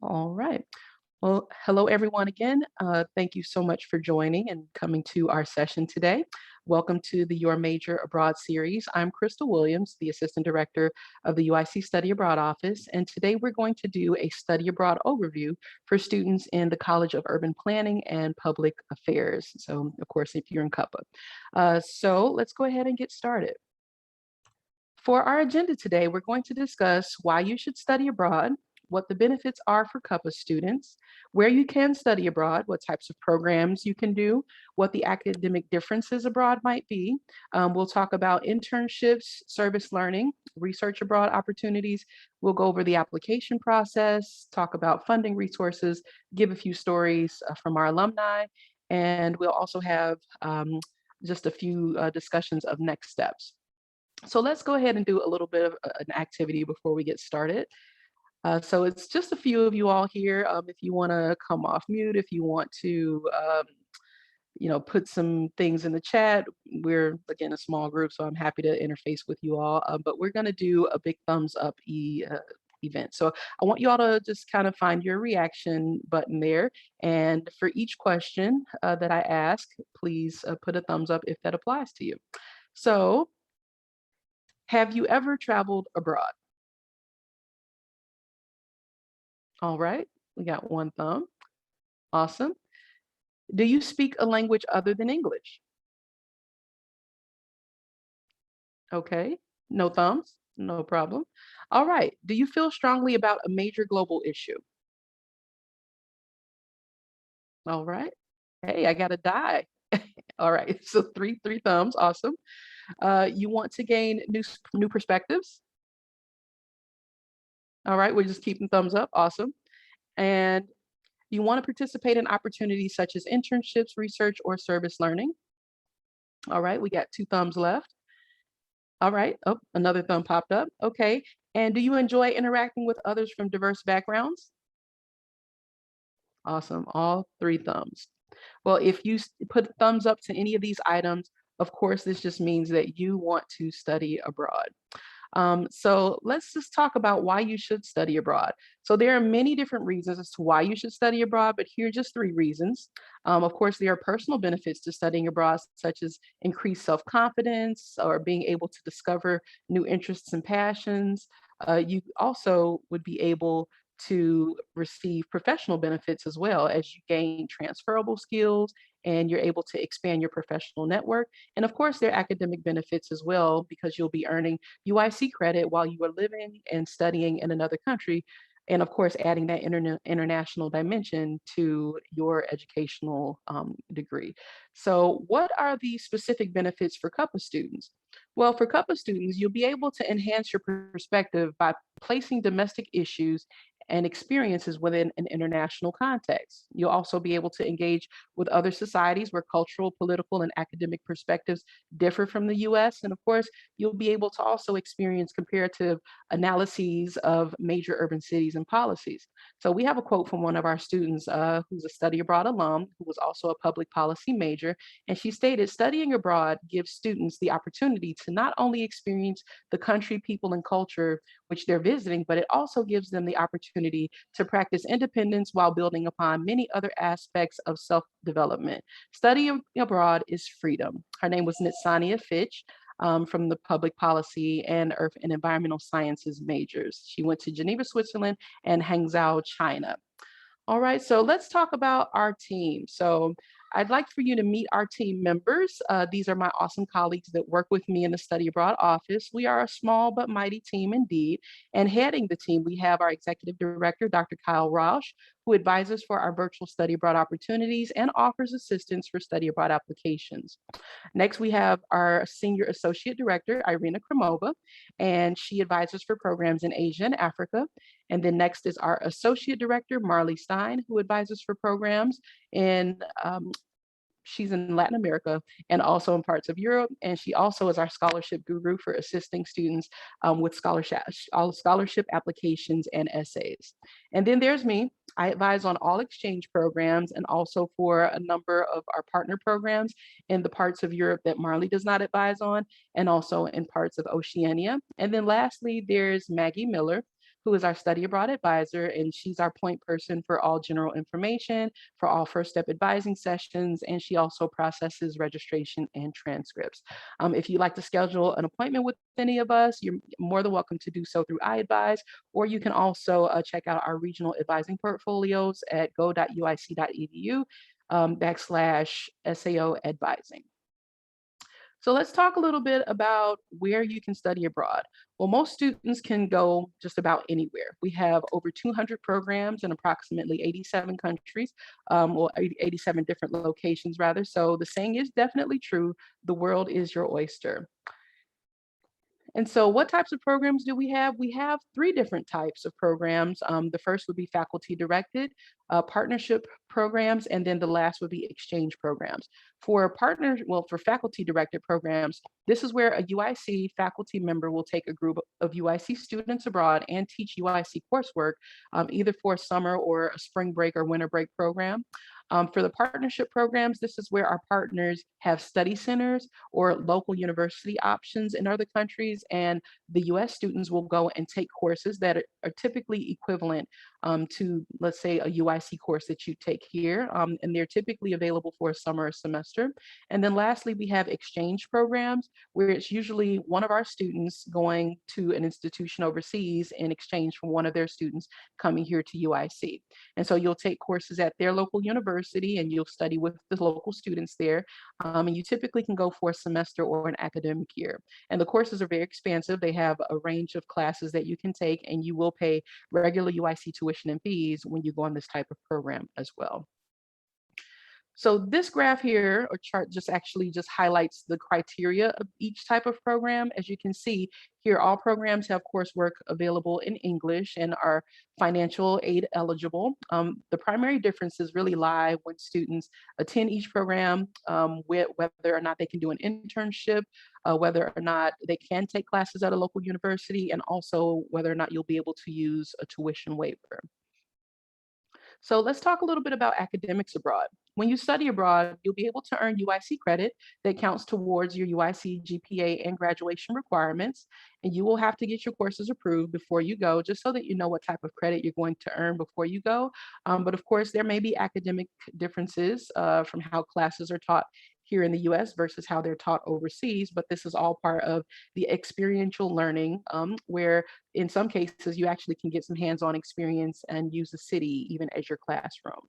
All right. Well, hello everyone again. Thank you so much for joining and coming to our session today. Welcome to the Your Major Abroad series. I'm Crystal Williams, the Assistant Director of the UIC Study Abroad Office, and today we're going to do a study abroad overview for students in the College of Urban Planning and Public Affairs. So, of course, if you're in CUPPA. So let's go ahead and get started. For our agenda today, we're going to discuss why you should study abroad, what the benefits are for CUPPA students, where you can study abroad, what types of programs you can do, what the academic differences abroad might be. We'll talk about internships, service learning, research abroad opportunities. We'll go over the application process, talk about funding resources, give a few stories from our alumni, and we'll also have just a few discussions of next steps. So let's go ahead and do a little bit of an activity before we get started. So it's just a few of you all here. If you want to come off mute, if you want to, put some things in the chat. We're again a small group, so I'm happy to interface with you all. But we're going to do a big thumbs up event. So I want you all to just kind of find your reaction button there. And for each question that I ask, please put a thumbs up if that applies to you. So, have you ever traveled abroad? All right, we got one thumb. Awesome. Do you speak a language other than English? Okay, no thumbs, no problem. All right, do you feel strongly about a major global issue? All right. Hey, I got a die. All right, so three thumbs, awesome. You want to gain new perspectives? All right, we're just keeping thumbs up, awesome. And you want to participate in opportunities such as internships, research, or service learning? All right, we got two thumbs left. All right. Oh, another thumb popped up. Okay. And do you enjoy interacting with others from diverse backgrounds? Awesome. All three thumbs. Well, if you put thumbs up to any of these items, of course, this just means that you want to study abroad. So let's just talk about why you should study abroad. So there are many different reasons as to why you should study abroad, but here are just three reasons. Of course, there are personal benefits to studying abroad, such as increased self-confidence or being able to discover new interests and passions. You also would be able to receive professional benefits as well as you gain transferable skills and you're able to expand your professional network. And of course, there are academic benefits as well because you'll be earning UIC credit while you are living and studying in another country. And of course, adding that international dimension to your educational degree. So, what are the specific benefits for CUPPA students? Well, for CUPPA students, you'll be able to enhance your perspective by placing domestic issues and experiences within an international context. You'll also be able to engage with other societies where cultural, political, and academic perspectives differ from the US. And of course, you'll be able to also experience comparative analyses of major urban cities and policies. So we have a quote from one of our students who's a study abroad alum, who was also a public policy major. And she stated, studying abroad gives students the opportunity to not only experience the country, people, and culture which they're visiting, but it also gives them the opportunity to practice independence while building upon many other aspects of self development. Studying abroad is freedom. Her name was Nitsania Fitch. From the public policy and earth and environmental sciences majors. She went to Geneva, Switzerland, and Hangzhou, China. All right, so let's talk about our team. So I'd like for you to meet our team members. These are my awesome colleagues that work with me in the Study Abroad office. We are a small but mighty team indeed. And heading the team, we have our Executive Director, Dr. Kyle Rausch, who advises for our virtual study abroad opportunities and offers assistance for study abroad applications. Next, we have our Senior Associate Director, Irina Kromova, and she advises for programs in Asia and Africa. And then next is our Associate Director, Marley Stein, who advises for programs in she's in Latin America and also in parts of Europe. And she also is our scholarship guru for assisting students with scholarship applications and essays. And then there's me. I advise on all exchange programs and also for a number of our partner programs in the parts of Europe that Marley does not advise on, and also in parts of Oceania. And then lastly, there's Maggie Miller, who is our study abroad advisor, and she's our point person for all general information, for all first step advising sessions, and she also processes registration and transcripts. If you'd like to schedule an appointment with any of us, you're more than welcome to do so through iAdvise, or you can also check out our regional advising portfolios at go.uic.edu backslash SAO advising. So let's talk a little bit about where you can study abroad. Well, most students can go just about anywhere. We have over 200 programs in approximately 87 countries, or 87 different locations rather. So the saying is definitely true, the world is your oyster. And so what types of programs do we have? We have three different types of programs. The first would be faculty directed, partnership programs, and then the last would be exchange programs. For faculty directed programs, this is where a UIC faculty member will take a group of UIC students abroad and teach UIC coursework, either for a summer or a spring break or winter break program. For the partnership programs, this is where our partners have study centers or local university options in other countries, and the US students will go and take courses that are typically equivalent to, let's say, a UIC course that you take here, and they're typically available for a summer or semester. And then lastly, we have exchange programs where it's usually one of our students going to an institution overseas in exchange for one of their students coming here to UIC. And so you'll take courses at their local university and you'll study with the local students there. And you typically can go for a semester or an academic year. And the courses are very expansive. They have a range of classes that you can take, and you will pay regular UIC tuition and fees when you go on this type of program as well. So this graph here or chart just highlights the criteria of each type of program. As you can see here, all programs have coursework available in English and are financial aid eligible. The primary differences really lie when students attend each program, with whether or not they can do an internship, whether or not they can take classes at a local university, and also whether or not you'll be able to use a tuition waiver. So let's talk a little bit about academics abroad. When you study abroad, you'll be able to earn UIC credit that counts towards your UIC GPA and graduation requirements. And you will have to get your courses approved before you go, just so that you know what type of credit you're going to earn before you go. But of course, there may be academic differences from how classes are taught here in the US versus how they're taught overseas, but this is all part of the experiential learning, where in some cases you actually can get some hands-on experience and use the city even as your classroom.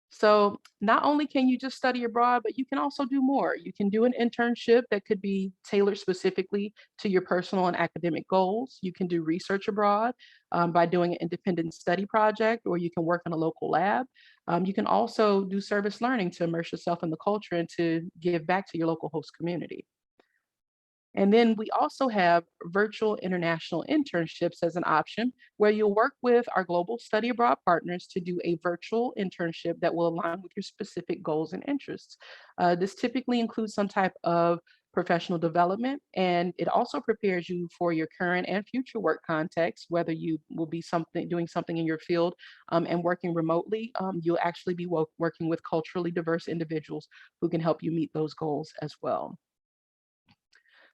So not only can you just study abroad, but you can also do more. You can do an internship that could be tailored specifically to your personal and academic goals. You can do research abroad by doing an independent study project, or you can work in a local lab. You can also do service learning to immerse yourself in the culture and to give back to your local host community. And then we also have virtual international internships as an option where you'll work with our global study abroad partners to do a virtual internship that will align with your specific goals and interests. This typically includes some type of professional development, and it also prepares you for your current and future work context, whether you will be doing something in your field and working remotely. You'll actually be working with culturally diverse individuals who can help you meet those goals as well.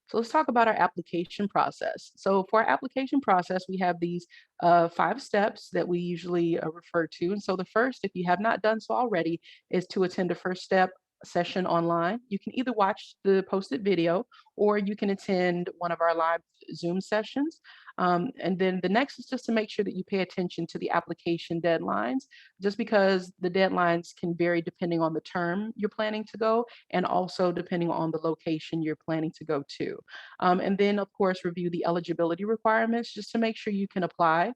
So let's talk about our application process. So for our application process, we have these 5 steps that we usually refer to. And so the first, if you have not done so already, is to attend a first step session online. You can either watch the posted video or you can attend one of our live Zoom sessions. And then the next is just to make sure that you pay attention to the application deadlines, just because the deadlines can vary depending on the term you're planning to go and also depending on the location you're planning to go to. And then, of course, review the eligibility requirements just to make sure you can apply.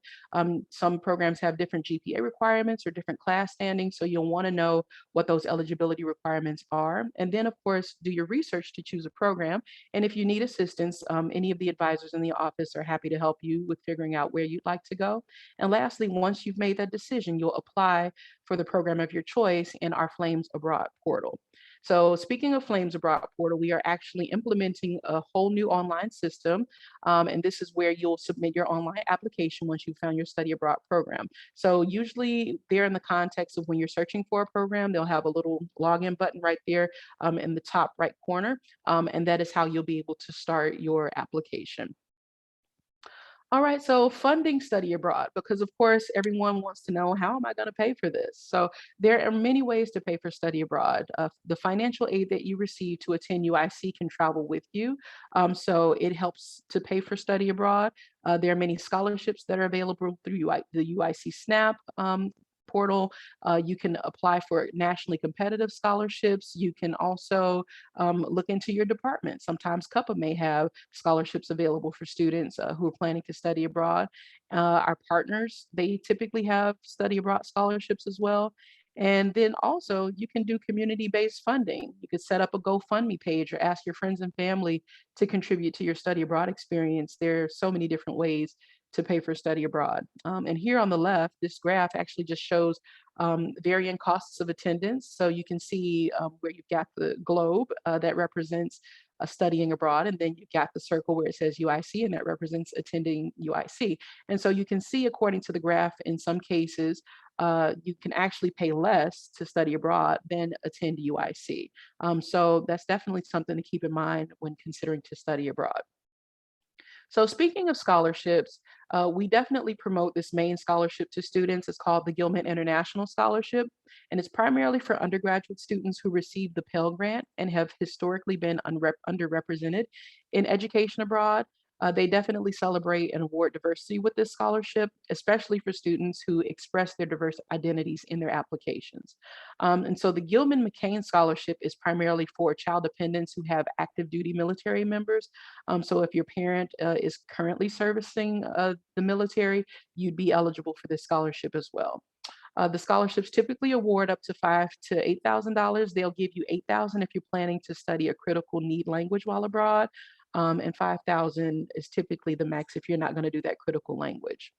Some programs have different GPA requirements or different class standings, so you'll want to know what those eligibility requirements are. And then, of course, do your research to choose a program. And if you need assistance, any of the advisors in the office are happy to help you with figuring out where you'd like to go. And lastly, once you've made that decision, you'll apply for the program of your choice in our Flames Abroad portal. So speaking of Flames Abroad portal, we are actually implementing a whole new online system. And this is where you'll submit your online application once you've found your study abroad program. So usually there in the context of when you're searching for a program, they'll have a little login button right there in the top right corner. And that is how you'll be able to start your application. All right, so funding study abroad, because of course everyone wants to know, how am I going to pay for this? So there are many ways to pay for study abroad. The financial aid that you receive to attend UIC can travel with you, so it helps to pay for study abroad. There are many scholarships that are available through the UIC SNAP. Portal. You can apply for nationally competitive scholarships. You can also look into your department. Sometimes CUPPA may have scholarships available for students who are planning to study abroad. Our partners, they typically have study abroad scholarships as well. And then also, you can do community based funding. You could set up a GoFundMe page or ask your friends and family to contribute to your study abroad experience. There are so many different ways to pay for study abroad. And here on the left, this graph actually just shows varying costs of attendance. So you can see where you've got the globe that represents studying abroad, and then you've got the circle where it says UIC, and that represents attending UIC. And so you can see, according to the graph, in some cases, you can actually pay less to study abroad than attend UIC. So that's definitely something to keep in mind when considering to study abroad. So speaking of scholarships, we definitely promote this main scholarship to students. It's called the Gilman International Scholarship, and it's primarily for undergraduate students who receive the Pell Grant and have historically been underrepresented in education abroad. They definitely celebrate and award diversity with this scholarship, especially for students who express their diverse identities in their applications. And so the Gilman McCain Scholarship is primarily for child dependents who have active duty military members. So if your parent is currently servicing the military, you'd be eligible for this scholarship as well. The scholarships typically award up to five to $8,000. They'll give you 8,000 if you're planning to study a critical need language while abroad, and 5,000 is typically the max if you're not going to do that critical language.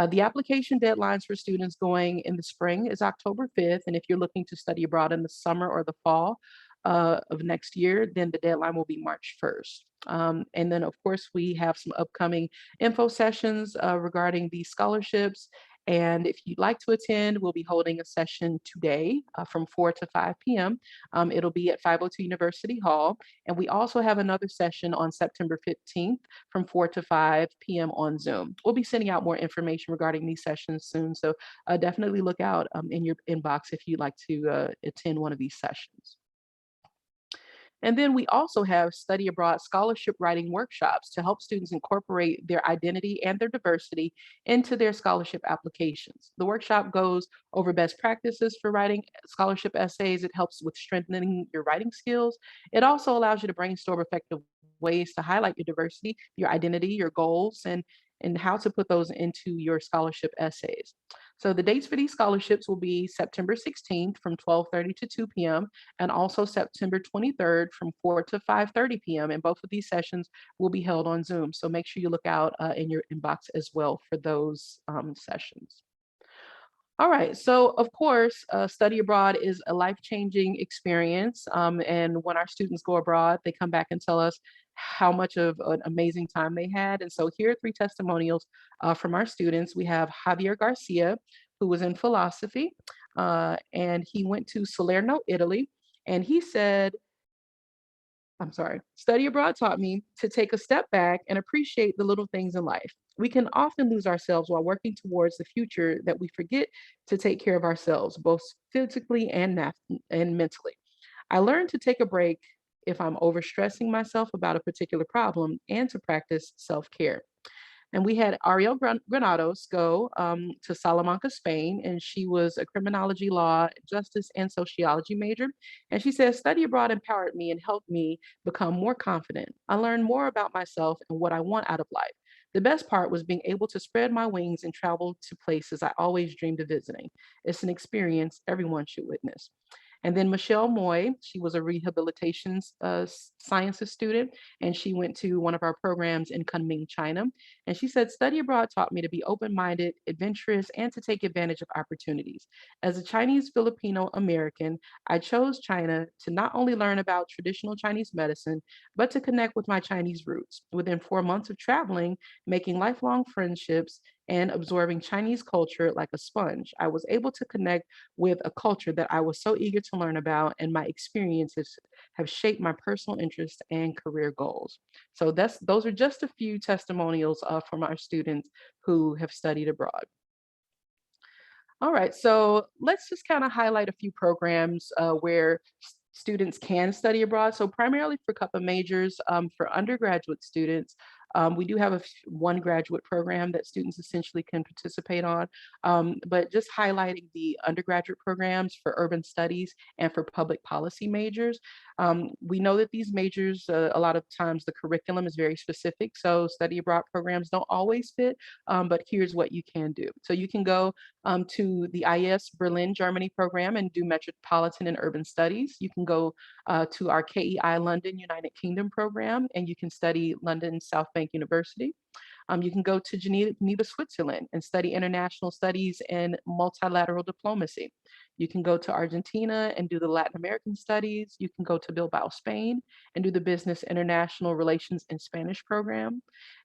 The application deadlines for students going in the spring is October 5th, and if you're looking to study abroad in the summer or the fall of next year, then the deadline will be March 1st. And then, of course, we have some upcoming info sessions regarding these scholarships. And if you'd like to attend, we'll be holding a session today from 4 to 5 p.m. It'll be at 502 University Hall. And we also have another session on September 15th from 4 to 5 p.m. on Zoom. We'll be sending out more information regarding these sessions soon. So definitely look out in your inbox if you'd like to attend one of these sessions. And then we also have study abroad scholarship writing workshops to help students incorporate their identity and their diversity into their scholarship applications. The workshop goes over best practices for writing scholarship essays. It helps with strengthening your writing skills. It also allows you to brainstorm effective ways to highlight your diversity, your identity, your goals, and how to put those into your scholarship essays. So the dates for these scholarships will be September 16th from 12:30 to 2 p.m. and also September 23rd from 4 to 5:30 p.m. And both of these sessions will be held on Zoom. So make sure you look out in your inbox as well for those sessions. All right. So, of course, study abroad is a life-changing experience. And when our students go abroad, they come back and tell us how much of an amazing time they had. And so, here are three testimonials from our students. We have Javier Garcia, who was in philosophy, and he went to Salerno, Italy. And he said, I'm sorry, study abroad taught me to take a step back and appreciate the little things in life. We can often lose ourselves while working towards the future that we forget to take care of ourselves, both physically and mentally. I learned to take a break if I'm overstressing myself about a particular problem and to practice self care. And we had Ariel Granados go to Salamanca, Spain, and she was a criminology law, justice, and sociology major. And she says, study abroad empowered me and helped me become more confident. I learned more about myself and what I want out of life. The best part was being able to spread my wings and travel to places I always dreamed of visiting. It's an experience everyone should witness. And then Michelle Moy, she was a rehabilitation sciences student, and she went to one of our programs in Kunming, China. And she said, study abroad taught me to be open minded, adventurous, and to take advantage of opportunities. As a Chinese Filipino American, I chose China to not only learn about traditional Chinese medicine, but to connect with my Chinese roots. Within 4 months of traveling, making lifelong friendships, and absorbing Chinese culture like a sponge. I was able to connect with a culture that I was so eager to learn about, and my experiences have shaped my personal interests and career goals. So those are just a few testimonials from our students who have studied abroad. All right, so let's just kind of highlight a few programs where students can study abroad. So primarily for CUPPA majors, for undergraduate students, we do have one graduate program that students essentially can participate on, but just highlighting the undergraduate programs for urban studies and for public policy majors. We know that these majors, a lot of times the curriculum is very specific, so study abroad programs don't always fit, but here's what you can do. So you can go to the IS Berlin, Germany program and do Metropolitan and Urban Studies. You can go to our KEI London, United Kingdom program, and you can study London South Bank University. You can go to Geneva, Switzerland, and study international studies and multilateral diplomacy. You can go to Argentina and do the Latin American studies. You can go to Bilbao, Spain, and do the Business International Relations and Spanish program.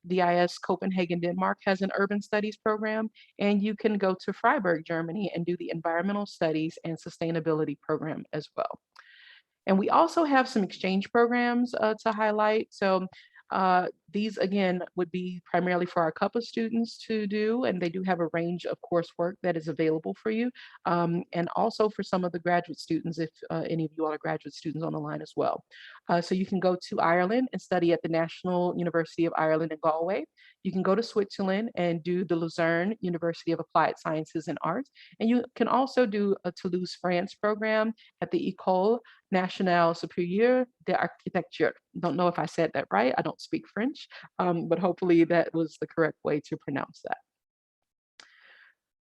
DIS Copenhagen, Denmark has an urban studies program, and you can go to Freiburg, Germany, and do the environmental studies and sustainability program as well. And we also have some exchange programs to highlight. So these again would be primarily for our CUPPA students to do, and they do have a range of coursework that is available for you. And also for some of the graduate students, if any of you all are graduate students on the line as well. So you can go to Ireland and study at the National University of Ireland in Galway. You can go to Switzerland and do the Lucerne University of Applied Sciences and Arts. And you can also do a Toulouse, France program at the École Nationale Supérieure d'Architecture. Don't know if I said that right. I don't speak French, but hopefully that was the correct way to pronounce that.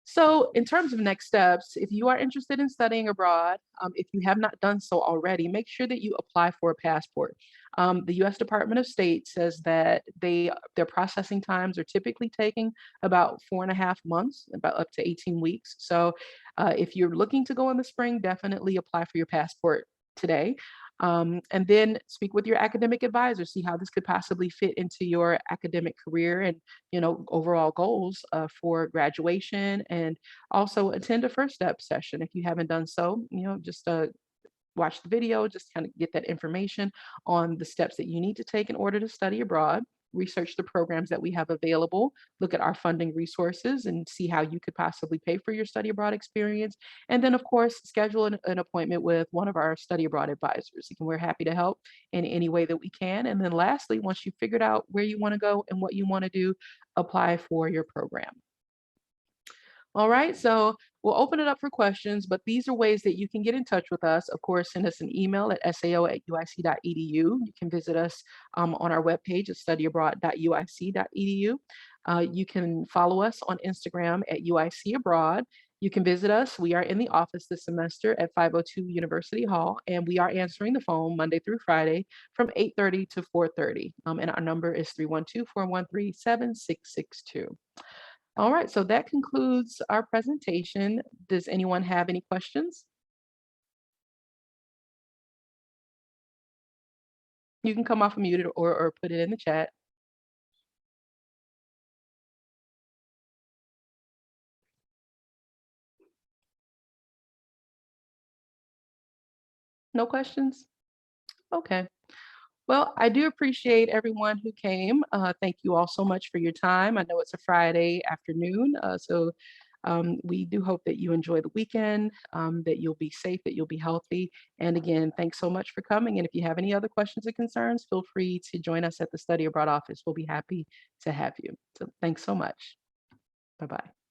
So, in terms of next steps, if you are interested in studying abroad, if you have not done so already, make sure that you apply for a passport. The U.S. Department of State says that their processing times are typically taking about 4.5 months, about up to 18 weeks. So, if you're looking to go in the spring, definitely apply for your passport today. And then speak with your academic advisor, see how this could possibly fit into your academic career and overall goals for graduation, and also attend a first step session if you haven't done so. Just watch the video, just kind of get that information on the steps that you need to take in order to study abroad. Research the programs that we have available, look at our funding resources, and see how you could possibly pay for your study abroad experience. And then, of course, schedule an appointment with one of our study abroad advisors. And we're happy to help in any way that we can. And then, lastly, once you've figured out where you want to go and what you want to do, apply for your program. All right, so we'll open it up for questions, but these are ways that you can get in touch with us. Of course, send us an email at sao@uic.edu. You can visit us on our webpage at studyabroad.uic.edu. You can follow us on Instagram at UIC Abroad. You can visit us. We are in the office this semester at 502 University Hall, and we are answering the phone Monday through Friday from 8:30 to 4:30. And our number is 312-413-7662. All right, so that concludes our presentation. Does anyone have any questions? You can come off mute or put it in the chat. No questions? Okay. Well, I do appreciate everyone who came. Thank you all so much for your time. I know it's a Friday afternoon, so we do hope that you enjoy the weekend, that you'll be safe, that you'll be healthy. And again, thanks so much for coming. And if you have any other questions or concerns, feel free to join us at the Study Abroad office. We'll be happy to have you. So thanks so much. Bye-bye.